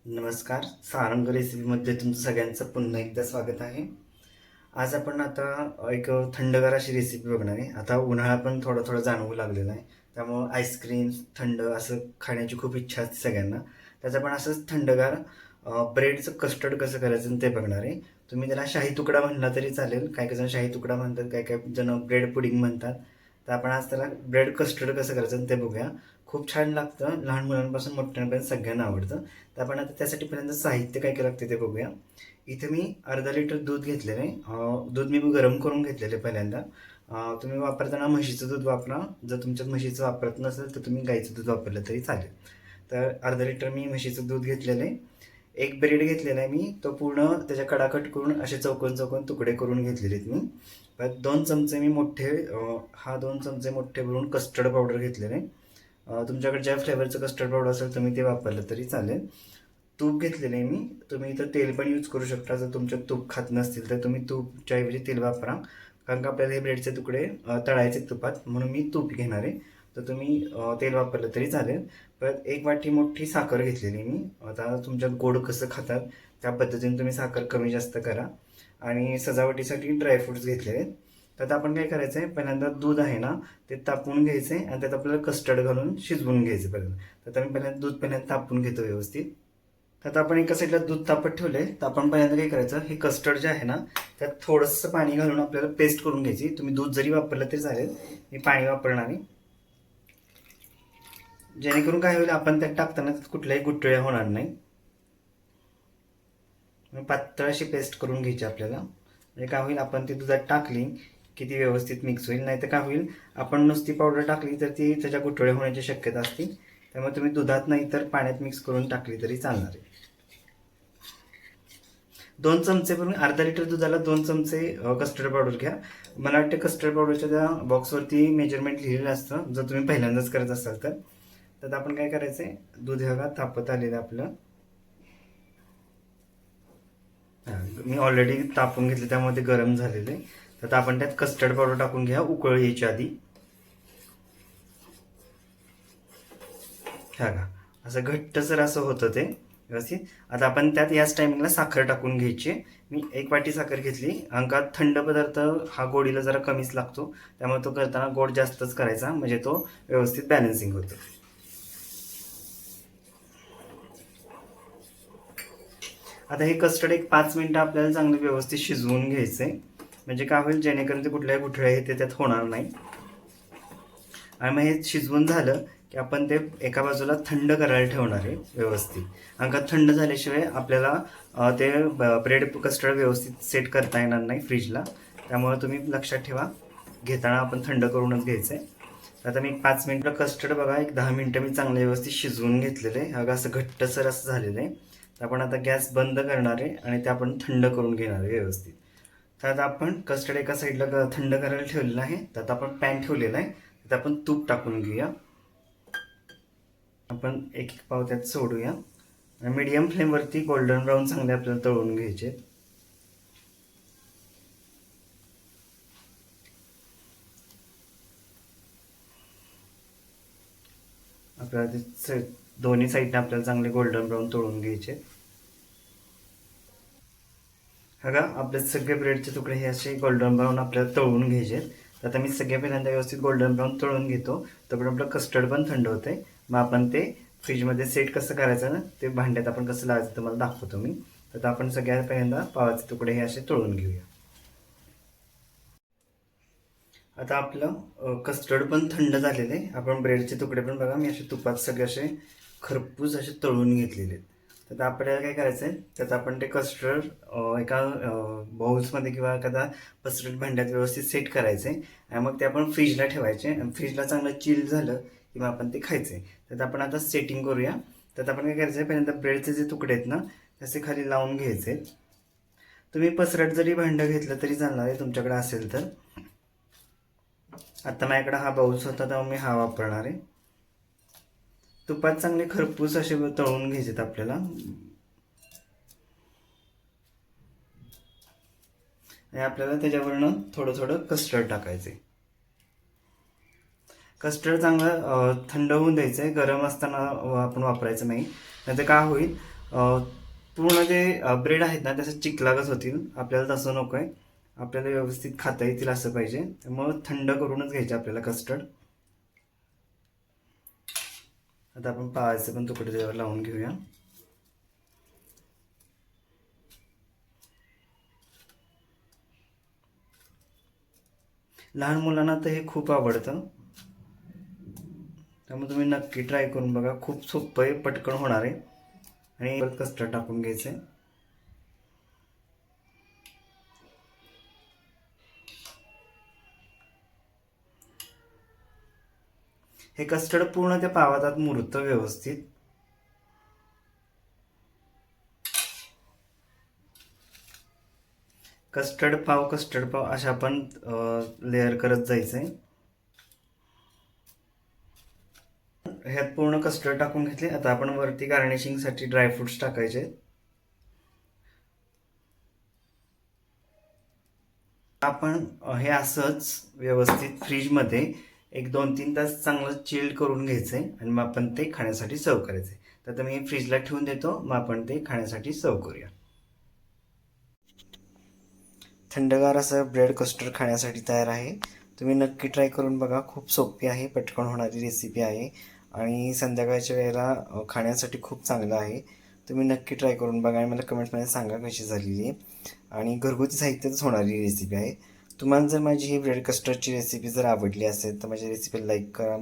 नमस्कार. सारंग रेसिपीमध्ये तुमचं सगळ्यांचं पुन्हा एकदा स्वागत आहे. आज आपण आता एक थंडगार अशी रेसिपी बघणार आहे. आता उन्हाळा पण थोडा थोडा जाणवू लागलेला आहे. त्यामुळं आईस्क्रीम थंड असं खाण्याची खूप इच्छा असते सगळ्यांना. त्याचं पण असंच थंडगार ब्रेडचं कस्टर्ड कसं करायचं ते बघणार आहे. तुम्ही त्याला शाही तुकडा म्हणला तरी चालेल. काही काही जण शाही तुकडा म्हणतात, काही काही जण ब्रेड पुडिंग म्हणतात. तर आपण आज त्याला ब्रेड कस्टर्ड कसं करायचं ते बघूया. खूप छान लागतं. लहान मुलांपासून मोठ्यांपर्यंत सगळ्यांना आवडतं. तर आपण आता त्यासाठी पहिल्यांदा साहित्य काय काय लागते ते बघूया. इथे मी अर्धा लिटर दूध घेतलेलं आहे. दूध मी गरम करून घेतलेलं आहे पहिल्यांदा. तुम्ही वापरताना म्हशीचं दूध वापरा. जर तुमच्यात म्हशीचं वापरत नसेल तर तुम्ही गाईचं दूध वापरलं तरी चालेल. तर अर्धा लिटर मी म्हशीचं दूध घेतलेलं आहे. एक ब्रेड घेतलेला आहे मी. तो पूर्ण त्याच्या कडा कट करून असे चौकोन चौकोन तुकडे करून घेतलेले आहेत मी. परत 2 चमचे मी मोठे 2 चमचे मोठे भरून कस्टर्ड पावडर घेतलेले आहे. तुमच्याकडे ज्या फ्लेवरचं कस्टर्ड पावडर असेल तुम्ही ते वापरलं तरी चालेल. तूप घेतलेलं आहे मी. तुम्ही इथं तेल पण यूज करू शकता. जर तुमच्यात तूप खात नसतील तर तुम्ही तूपच्या ऐवजी तेल वापरा. कारण का आपल्याला हे ब्रेडचे तुकडे तळायचे तुपात, म्हणून मी तूप घेणार आहे. तर तुम्ही तेल वापरलं तरी चालेल. परत 1 वाटी मोठी साखर घेतलेली मी. आता तुमच्यात गोड कसं खातात त्या पद्धतीने तुम्ही साखर कमी जास्त करा. आणि सजावटीसाठी ड्रायफ्रुट्स घेतलेले आहेत. तर आता आपण काय करायचं आहे, पहिल्यांदा दूध आहे ना ते तापवून घ्यायचं आहे आणि त्यात आपल्याला कस्टर्ड घालून शिजवून घ्यायचं पहिल्यांदा. तर आता मी पहिल्यांदा तापवून घेतो व्यवस्थित. तर आता आपण एका साईडला दूध तापत ठेवलंय. तर आपण पहिल्यांदा काय करायचं, हे कस्टर्ड जे आहे ना त्यात थोडंसं पाणी घालून आपल्याला पेस्ट करून घ्यायची. तुम्ही दूध जरी वापरलं तरी चालेल, मी पाणी वापरणार आहे. जेणेकरून काय होईल, आपण त्यात टाकताना त्यात कुठल्याही गुठळ्या होणार नाही. पातळ अशी पेस्ट करून घ्यायची आपल्याला. म्हणजे काय होईल, आपण ती दुधात टाकली की ती व्यवस्थित मिक्स होईल. नाही तर काय होईल, आपण नुसती पावडर टाकली तर ती त्याच्या गुठळे होण्याची शक्यता असते. त्यामुळे तुम्ही दुधात नाही तर पाण्यात मिक्स करून टाकली तरी चालणार आहे. 2 चमचे भरून अर्धा लिटर दुधाला 2 चमचे कस्टर्ड पावडर घ्या. मला वाटतं कस्टर्ड पावडरच्या त्या बॉक्सवरती मेजरमेंट लिहिलेलं असतं, जर तुम्ही पहिल्यांदाच करत असाल तर. तर आपण काय करायचंय, दूध बघा तापत आलेलं आपलं. मी ऑलरेडी तापून घेतले त्यामध्ये गरम झालेले. तर आपण त्यात कस्टर्ड पावडर टाकून घ्या उकळ यायच्या आधी. हा का, असं घट्टसर असं होतं ते व्यवस्थित. आता आपण त्यात याच टायमिंगला साखर टाकून घ्यायची. मी 1 वाटी साखर घेतली. अंकात थंड पदार्थ हा गोडीला जरा कमीच लागतो, त्यामुळे तो करताना गोड जास्तच करायचा, म्हणजे तो व्यवस्थित बॅलन्सिंग होतो. आता हे कस्टर्ड एक 5 मिनिटं आपल्याला चांगलं व्यवस्थित शिजवून घ्यायचंय. म्हणजे काय होईल, जेणेकरून ते कुठल्याही गुठळ्या ते त्यात होणार नाही. आणि मग हे शिजवून झालं की आपण ते एका बाजूला थंड करायला ठेवणार आहे व्यवस्थित. कारण का थंड झाल्याशिवाय आपल्याला ते ब्रेड कस्टर्ड व्यवस्थित सेट करता येणार नाही फ्रीजला. त्यामुळे तुम्ही लक्षात ठेवा, घेताना आपण थंड करूनच घ्यायचं आहे. आता मी 5 मिनिटं कस्टर्ड बघा, एक 10 मिनिटं मी चांगलं व्यवस्थित शिजवून घेतलेलं आहे. अगं असं घट्टसर असं झालेलं आहे. तर आपण आता गॅस बंद करणार आहे आणि ते आपण थंड करून घेणार आहे व्यवस्थित. तर आता आपण कस्टर्ड एका साईडला थंड करायला ठेवलेलं आहे. तर आता आपण पॅन ठेवलेला आहे. तर आपण तूप टाकून घेऊया. आपण एक एक पाव त्यात सोडूया. मीडियम फ्लेमवरती गोल्डन ब्राऊन चांगले आपल्याला तळून घ्यायचे. आपल्याला ते दोन्ही साईडने आपल्याला चांगले गोल्डन ब्राऊन तळून घ्यायचे. बघा, आपले सगळे ब्रेडचे तुकडे हे असे गोल्डन ब्राऊन आपल्याला तळून घ्यायचे. तर आता मी सगळे पहिल्यांदा व्यवस्थित गोल्डन ब्राऊन तळून घेतो. तोपर्यंत आपलं कस्टर्ड पण थंड होतंय. मग आपण ते फ्रीजमध्ये सेट कसं करायचं ना, ते भांड्यात आपण कसं लावायचं तुम्हाला दाखवतो मी. तर आपण सगळ्यात पहिल्यांदा पावाचे तुकडे हे असे तळून घेऊया. आता आपलं कस्टर्ड पण थंड झालेलं आहे. आपण ब्रेडचे तुकडे पण बघा, मी असे तुपात सगळे असे खरपूस असे तळून घेतलेले आहेत. तर आपल्याला काय करायचं आहे, त्यात आपण ते कस्टर्ड एका बाउल्समध्ये किंवा एखादा पसरट भांड्यात व्यवस्थित सेट करायचं आहे. आणि मग ते आपण फ्रीजला ठेवायचे. आणि फ्रीजला चांगलं चिल झालं किंवा आपण ते खायचं आहे. तर आपण आता सेटिंग करूया. तर आपण काय करायचं आहे, पहिल्यांदा ब्रेडचे जे तुकडे आहेत ना तसे खाली लावून घ्यायचे. तुम्ही पसरट जरी भांडं घेतलं तरी चालणार आहे तुमच्याकडे असेल तर. आता माझ्याकडे हा बाउल्स होता तेव्हा मी हा वापरणार आहे. तुपात चांगले खरपूस असे तळून घ्यायचेत आपल्याला. आणि आपल्याला त्याच्यावरनं थोडं थोडं कस्टर्ड टाकायचे. कस्टर्ड चांगलं थंड होऊन द्यायचं आहे. गरम असताना आपण वापरायचं नाही. नाहीतर काय होईल, पूर्ण जे ब्रेड आहेत ना तसं चिकलागच होतील, आपल्याला तसं नको आहे. आपल्याला व्यवस्थित खाता येतील असं पाहिजे, त्यामुळं थंड करूनच घ्यायचे आपल्याला कस्टर्ड. आता आपण पावाचे पण तुकडे त्यावर लावून घेऊया. लहान मुलांना तर हे खूप आवडतं, त्यामुळे तुम्ही नक्की ट्राय करून बघा. खूप सोपं आहे, पटकन होणार आहे. आणि परत कस्टर्ड टाकून घ्यायचं आहे. हे कस्टर्ड पूर्ण त्या पावात मुरतं व्यवस्थित. कस्टर्ड पाव अशा आपण लेअर करत जायचंय. ह्यात पूर्ण कस्टर्ड टाकून घेतले. आता आपण वरती गार्निशिंगसाठी ड्रायफ्रुट्स टाकायचे. आपण हे असंच व्यवस्थित फ्रीजमध्ये एक 2-3 तास चांगलं चिल्ड करून घ्यायचंय आणि मग आपण ते खाण्यासाठी सर्व करायचंय. तर आता मी फ्रीजला ठेवून देतो, मग आपण ते खाण्यासाठी सर्व करूया. थंडगार असं ब्रेड कस्टर्ड खाण्यासाठी तयार आहे. तुम्ही नक्की ट्राय करून बघा. खूप सोपी आहे, पटकन होणारी रेसिपी आहे आणि संध्याकाळच्या वेळेला खाण्यासाठी खूप चांगलं आहे. तुम्ही नक्की ट्राय करून बघा आणि मला कमेंट्समध्ये सांगा कशी झालेली आहे. आणि घरगुती साहित्यातच होणारी रेसिपी आहे. तुम्हाला जर माझी ही ब्रेड कस्टर्डची रेसिपी जर आवडली असेल तर माझी रेसिपी लाईक करा.